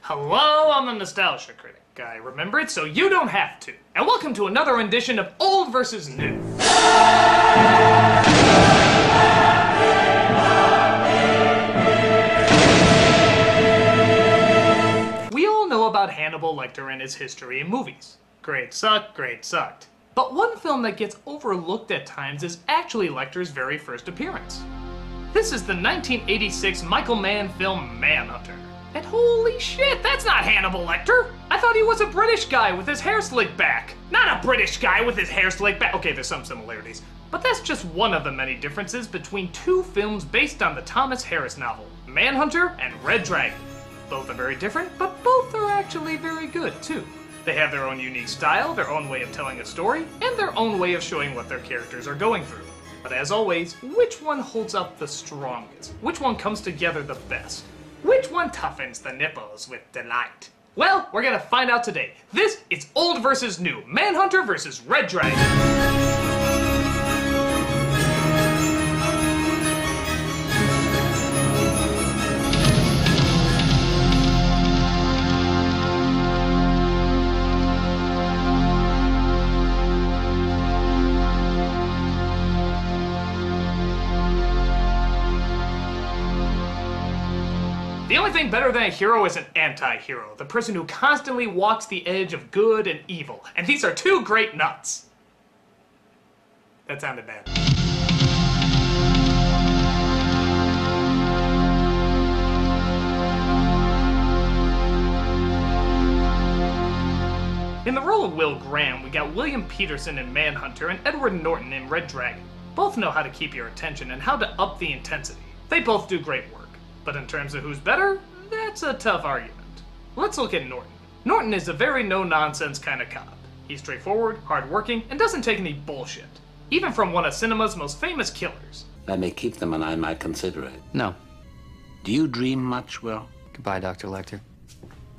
Hello, I'm the Nostalgia Critic. I remember it so you don't have to. And welcome to another edition of Old vs. New. We all know about Hannibal Lecter and his history in movies. Great sucked, great sucked. But one film that gets overlooked at times is actually Lecter's very first appearance. This is the 1986 Michael Mann film Manhunter. And holy shit, that's not Hannibal Lecter! I thought he was a British guy with his hair slicked back. Not a British guy with his hair slicked back. Okay, there's some similarities. But that's just one of the many differences between two films based on the Thomas Harris novel, Manhunter and Red Dragon. Both are very different, but both are actually very good, too. They have their own unique style, their own way of telling a story, and their own way of showing what their characters are going through. But as always, which one holds up the strongest? Which one comes together the best? Which one toughens the nipples with delight? Well, we're gonna find out today. This is Old vs. New, Manhunter vs. Red Dragon. The only thing better than a hero is an anti-hero, the person who constantly walks the edge of good and evil. And these are two great nuts. That sounded bad. In the role of Will Graham, we got William Petersen in Manhunter and Edward Norton in Red Dragon. Both know how to keep your attention and how to up the intensity. They both do great work. But in terms of who's better, that's a tough argument. Let's look at Norton. Norton is a very no-nonsense kind of cop. He's straightforward, hardworking, and doesn't take any bullshit. Even from one of cinema's most famous killers. I may keep them and I might consider it. No. Do you dream much, Will? Goodbye, Dr. Lecter.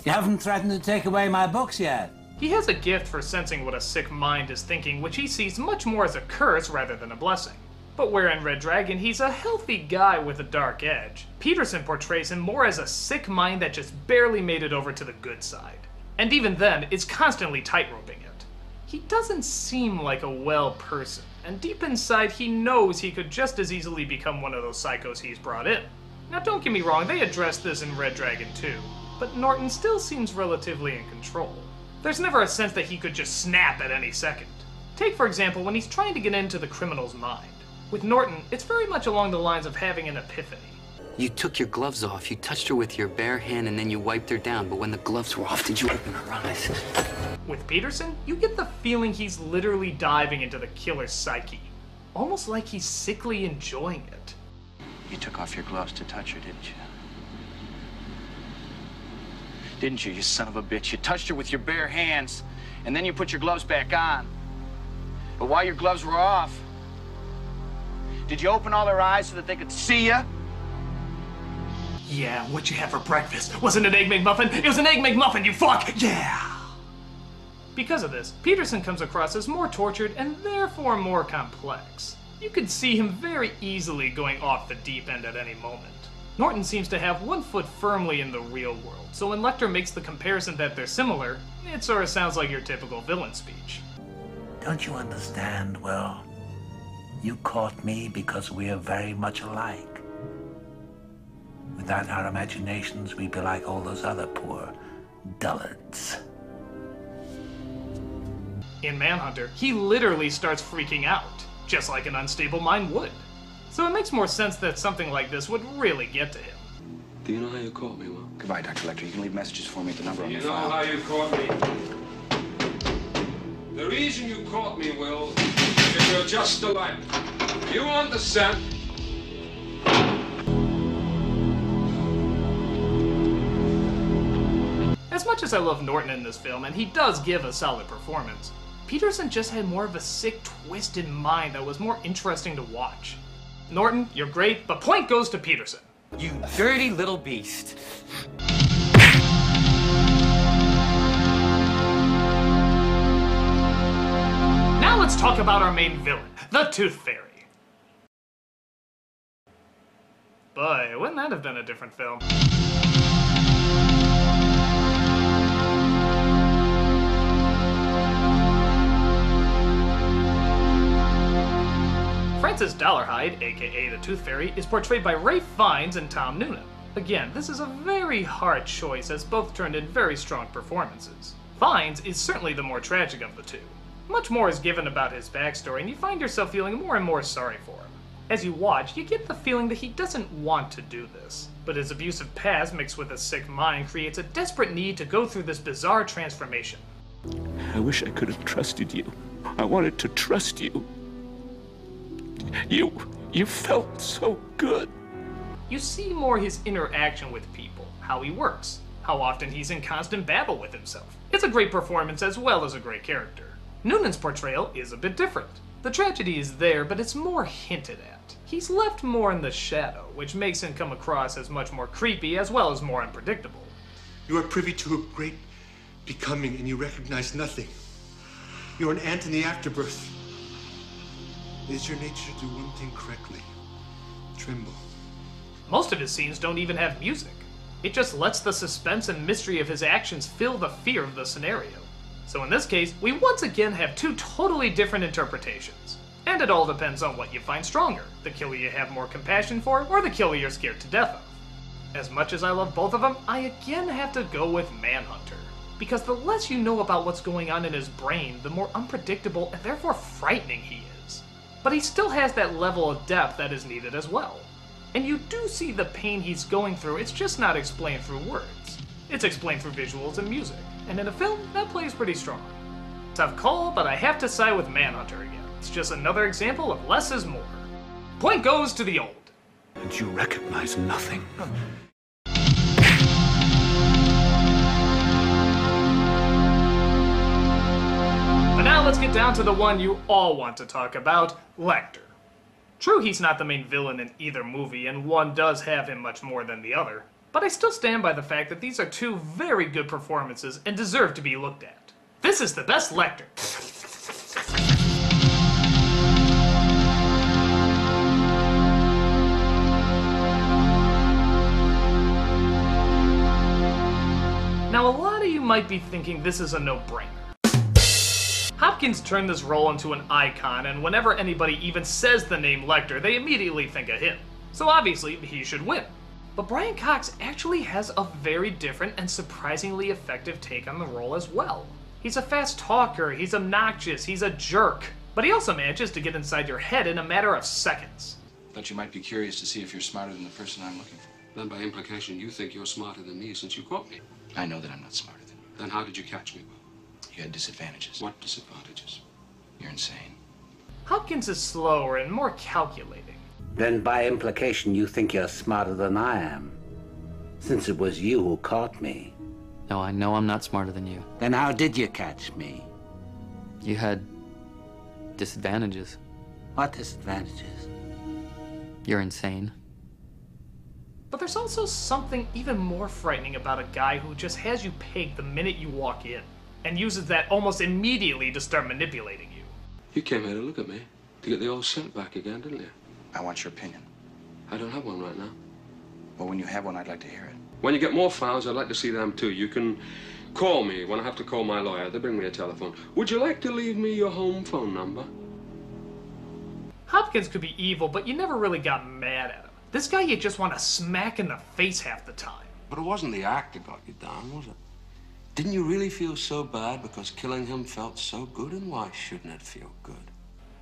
You haven't threatened to take away my books yet. He has a gift for sensing what a sick mind is thinking, which he sees much more as a curse rather than a blessing. But where in Red Dragon, he's a healthy guy with a dark edge, Petersen portrays him more as a sick mind that just barely made it over to the good side. And even then, is constantly tightroping it. He doesn't seem like a well person, and deep inside he knows he could just as easily become one of those psychos he's brought in. Now don't get me wrong, they address this in Red Dragon too, but Norton still seems relatively in control. There's never a sense that he could just snap at any second. Take for example when he's trying to get into the criminal's mind. With Norton, it's very much along the lines of having an epiphany. You took your gloves off, you touched her with your bare hand, and then you wiped her down. But when the gloves were off, did you open her eyes? With Petersen, you get the feeling he's literally diving into the killer's psyche. Almost like he's sickly enjoying it. You took off your gloves to touch her, didn't you? Didn't you, you son of a bitch? You touched her with your bare hands, and then you put your gloves back on. But while your gloves were off, did you open all their eyes so that they could see you? Yeah, what'd you have for breakfast? Wasn't it an Egg McMuffin? It was an Egg McMuffin, you fuck! Yeah! Because of this, Petersen comes across as more tortured and therefore more complex. You could see him very easily going off the deep end at any moment. Norton seems to have one foot firmly in the real world, so when Lecter makes the comparison that they're similar, it sort of sounds like your typical villain speech. Don't you understand, Will? You caught me because we are very much alike. Without our imaginations, we'd be like all those other poor dullards. In Manhunter, he literally starts freaking out, just like an unstable mind would. So it makes more sense that something like this would really get to him. Do you know how you caught me, Will? Goodbye, Dr. Lecter. You can leave messages for me at the number on You the know file. how you caught me? The reason you caught me, Will, is you're just alike. You understand? As much as I love Norton in this film, and he does give a solid performance, Petersen just had more of a sick, twisted mind that was more interesting to watch. Norton, you're great, but point goes to Petersen. You dirty little beast. Now let's talk about our main villain, the Tooth Fairy. Boy, wouldn't that have been a different film? Princess Dollarhide, aka the Tooth Fairy, is portrayed by Ralph Fiennes and Tom Noonan. Again, this is a very hard choice as both turned in very strong performances. Fiennes is certainly the more tragic of the two. Much more is given about his backstory, and you find yourself feeling more and more sorry for him. As you watch, you get the feeling that he doesn't want to do this, but his abusive past mixed with a sick mind creates a desperate need to go through this bizarre transformation. I wish I could have trusted you. I wanted to trust you. You felt so good. You see more his interaction with people, how he works, how often he's in constant battle with himself. It's a great performance as well as a great character. Noonan's portrayal is a bit different. The tragedy is there, but it's more hinted at. He's left more in the shadow, which makes him come across as much more creepy as well as more unpredictable. You are privy to a great becoming and you recognize nothing. You're an ant in the afterbirth. It is your nature to do one thing correctly. Tremble. Most of his scenes don't even have music. It just lets the suspense and mystery of his actions fill the fear of the scenario. So in this case, we once again have two totally different interpretations. And it all depends on what you find stronger, the killer you have more compassion for, or the killer you're scared to death of. As much as I love both of them, I again have to go with Manhunter. Because the less you know about what's going on in his brain, the more unpredictable and therefore frightening he is. But he still has that level of depth that is needed as well. And you do see the pain he's going through, it's just not explained through words. It's explained through visuals and music, and in a film, that plays pretty strong. Tough call, but I have to side with Manhunter again. It's just another example of less is more. Point goes to the old. And you recognize nothing. But now let's get down to the one you all want to talk about, Lecter. True, he's not the main villain in either movie, and one does have him much more than the other, but I still stand by the fact that these are two very good performances and deserve to be looked at. This is the best Lecter. Now, a lot of you might be thinking this is a no-brainer. Hopkins turned this role into an icon, and whenever anybody even says the name Lecter, they immediately think of him. So obviously, he should win. But Brian Cox actually has a very different and surprisingly effective take on the role as well. He's a fast talker, he's obnoxious, he's a jerk, but he also manages to get inside your head in a matter of seconds. Thought you might be curious to see if you're smarter than the person I'm looking for. Then by implication, you think you're smarter than me since you caught me. I know that I'm not smarter than you. Then how did you catch me? You had disadvantages. What disadvantages? You're insane. Hopkins is slower and more calculating. Then by implication, you think you're smarter than I am, since it was you who caught me. No, I know I'm not smarter than you. Then how did you catch me? You had disadvantages. What disadvantages? You're insane. But there's also something even more frightening about a guy who just has you pegged the minute you walk in, and uses that almost immediately to start manipulating you. You came here to look at me, to get the old scent back again, didn't you? I want your opinion. I don't have one right now. Well, when you have one, I'd like to hear it. When you get more files, I'd like to see them too. You can call me when I have to call my lawyer. They bring me a telephone. Would you like to leave me your home phone number? Hopkins could be evil, but you never really got mad at him. This guy you just want to smack in the face half the time. But it wasn't the act that got you down, was it? Didn't you really feel so bad because killing him felt so good? And why shouldn't it feel good?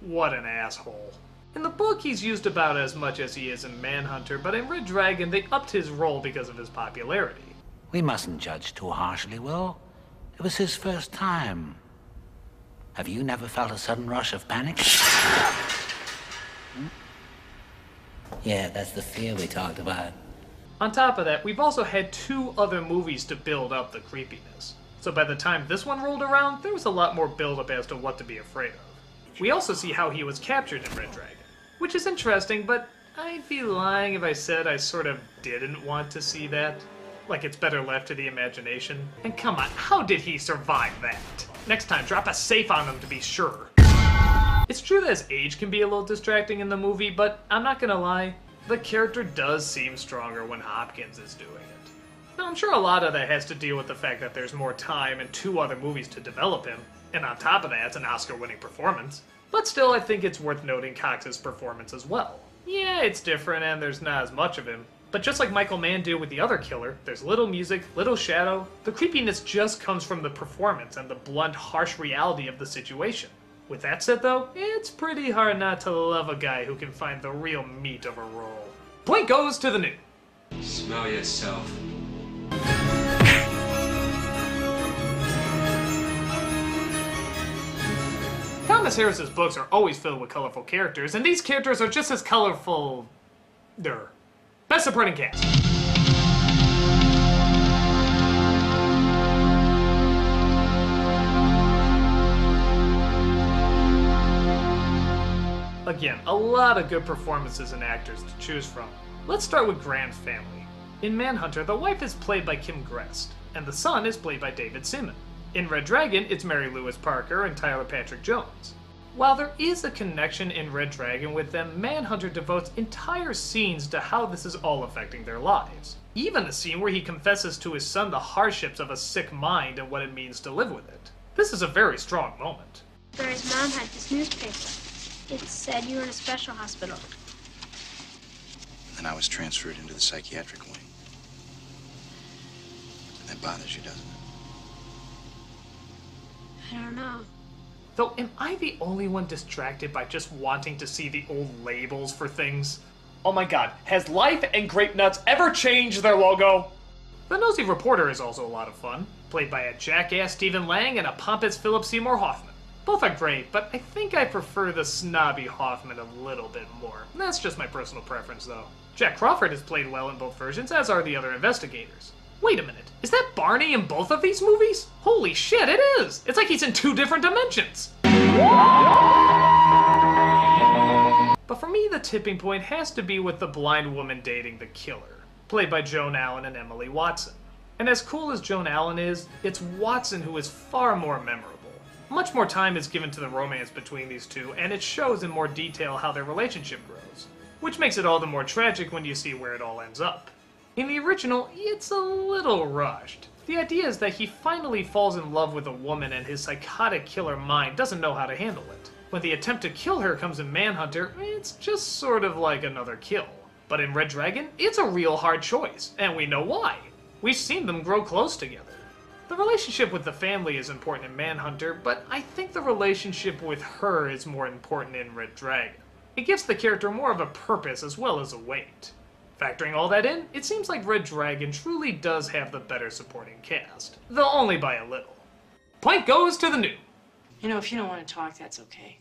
What an asshole. In the book, he's used about as much as he is in Manhunter, but in Red Dragon, they upped his role because of his popularity. We mustn't judge too harshly, Will. It was his first time. Have you never felt a sudden rush of panic? Yeah, that's the fear we talked about. On top of that, we've also had two other movies to build up the creepiness. So by the time this one rolled around, there was a lot more build-up as to what to be afraid of. We also see how he was captured in Red Dragon, which is interesting, but I'd be lying if I said I sort of didn't want to see that. Like it's better left to the imagination. And come on, how did he survive that? Next time, drop a safe on him to be sure. It's true that his age can be a little distracting in the movie, but I'm not gonna lie, the character does seem stronger when Hopkins is doing it. Now, I'm sure a lot of that has to deal with the fact that there's more time and two other movies to develop him, and on top of that, it's an Oscar-winning performance. But still, I think it's worth noting Cox's performance as well. Yeah, it's different and there's not as much of him, but just like Michael Mann did with the other killer, there's little music, little shadow. The creepiness just comes from the performance and the blunt, harsh reality of the situation. With that said though, it's pretty hard not to love a guy who can find the real meat of a role. Point goes to the new. Smell yourself. Thomas Harris's books are always filled with colorful characters, and these characters are just as colorful. Best supporting cast. Again, a lot of good performances and actors to choose from. Let's start with Graham's family. In Manhunter, the wife is played by Kim Grest, and the son is played by David Simon. In Red Dragon, it's Mary Louise Parker and Tyler Patrick Jones. While there is a connection in Red Dragon with them, Manhunter devotes entire scenes to how this is all affecting their lives. Even the scene where he confesses to his son the hardships of a sick mind and what it means to live with it. This is a very strong moment. Barry's mom had this newspaper. It said you were in a special hospital. Then I was transferred into the psychiatric wing. That bothers you, doesn't it? I don't know. Though, am I the only one distracted by just wanting to see the old labels for things? Oh my god, has Life and Grape Nuts ever changed their logo? The Nosy Reporter is also a lot of fun, played by a jackass Stephen Lang and a pompous Philip Seymour Hoffman. Both are great, but I think I prefer the snobby Hoffman a little bit more. That's just my personal preference, though. Jack Crawford is played well in both versions, as are the other investigators. Wait a minute, is that Barney in both of these movies? Holy shit, it is! It's like he's in 2 different dimensions! But for me, the tipping point has to be with the blind woman dating the killer, played by Joan Allen and Emily Watson. And as cool as Joan Allen is, it's Watson who is far more memorable. Much more time is given to the romance between these two, and it shows in more detail how their relationship grows, which makes it all the more tragic when you see where it all ends up. In the original, it's a little rushed. The idea is that he finally falls in love with a woman and his psychotic killer mind doesn't know how to handle it. When the attempt to kill her comes in Manhunter, it's just sort of like another kill. But in Red Dragon, it's a real hard choice, and we know why. We've seen them grow close together. The relationship with the family is important in Manhunter, but I think the relationship with her is more important in Red Dragon. It gives the character more of a purpose as well as a weight. Factoring all that in, it seems like Red Dragon truly does have the better supporting cast, though only by a little. Point goes to the new. You know, if you don't want to talk, that's okay.